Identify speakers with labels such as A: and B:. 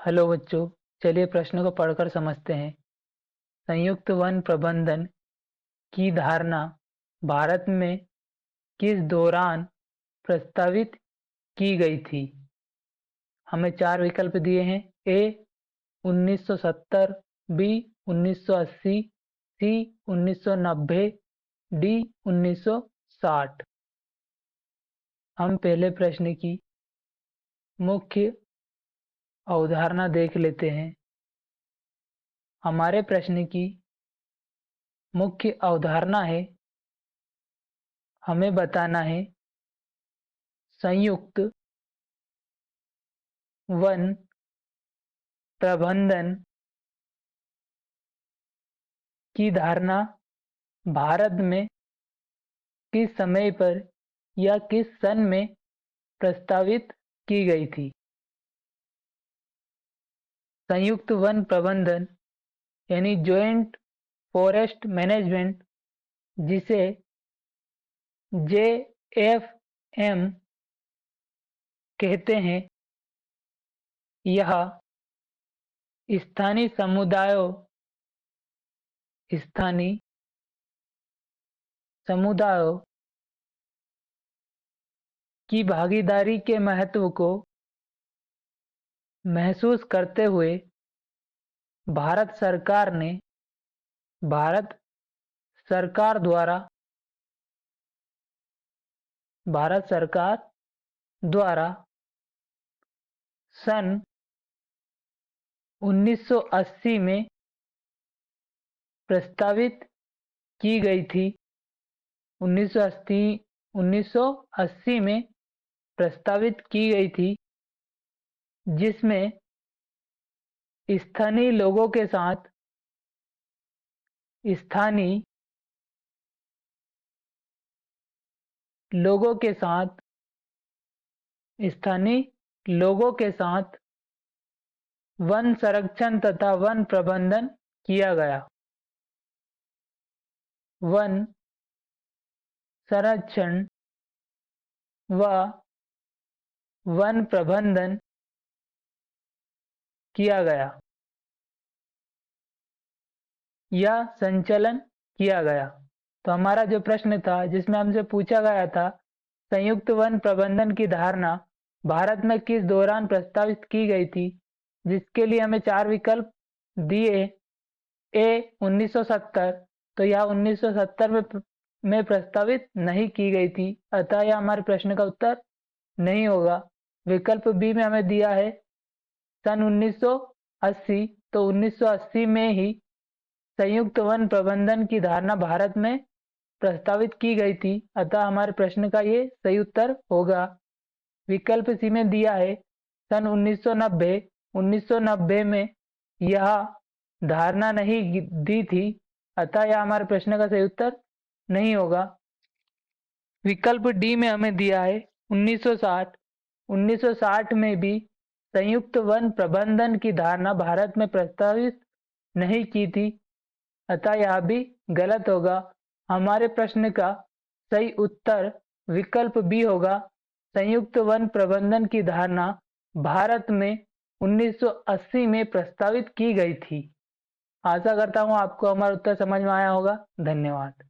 A: Hello बच्चों, चलिए प्रश्न को पढ़कर समझते हैं। संयुक्त वन प्रबंधन की धारणा भारत में किस दौरान प्रस्तावित की गई थी? हमें 4 विकल्प दिए हैं। ए 1970, बी 1980, सी 1990, डी 1960। हम पहले प्रश्न की मुख्य अवधारणा देख लेते हैं। हमारे प्रश्न की मुख्य अवधारणा है, हमें बताना है संयुक्त वन प्रबंधन की धारणा भारत में किस समय पर या किस सन में प्रस्तावित की गई थी। संयुक्त वन प्रबंधन यानी जॉइंट फॉरेस्ट मैनेजमेंट, जिसे JFM कहते हैं, यह स्थानीय समुदायों की भागीदारी के महत्व को महसूस करते हुए भारत सरकार द्वारा सन 1980 में प्रस्तावित की गई थी। 1980 में प्रस्तावित की गई थी, जिसमें स्थानीय लोगों के साथ वन संरक्षण तथा वन प्रबंधन किया गया। वन संरक्षण व वन प्रबंधन किया गया या संचालन किया गया। तो हमारा जो प्रश्न था, जिसमें हमसे पूछा गया था संयुक्त वन प्रबंधन की धारणा भारत में किस दौरान प्रस्तावित की गई थी, जिसके लिए हमें 4 विकल्प दिए। ए 1970, तो यह 1970 में प्रस्तावित नहीं की गई थी, अतः यह हमारे प्रश्न का उत्तर नहीं होगा। विकल्प बी में हमें दिया है सन 1980, तो 1980 में ही संयुक्त वन प्रबंधन की धारणा भारत में प्रस्तावित की गई थी, अतः हमारे प्रश्न का ये सही उत्तर होगा। विकल्प सी में दिया है सन 1990, 1990 में यह धारणा नहीं दी थी, अतः यह हमारे प्रश्न का सही उत्तर नहीं होगा। विकल्प डी में हमें दिया है 1960, 1960 में भी संयुक्त वन प्रबंधन की धारणा भारत में प्रस्तावित नहीं की थी, अतः यह भी गलत होगा। हमारे प्रश्न का सही उत्तर विकल्प बी होगा। संयुक्त वन प्रबंधन की धारणा भारत में 1980 में प्रस्तावित की गई थी। आशा करता हूँ आपको हमारा उत्तर समझ में आया होगा। धन्यवाद।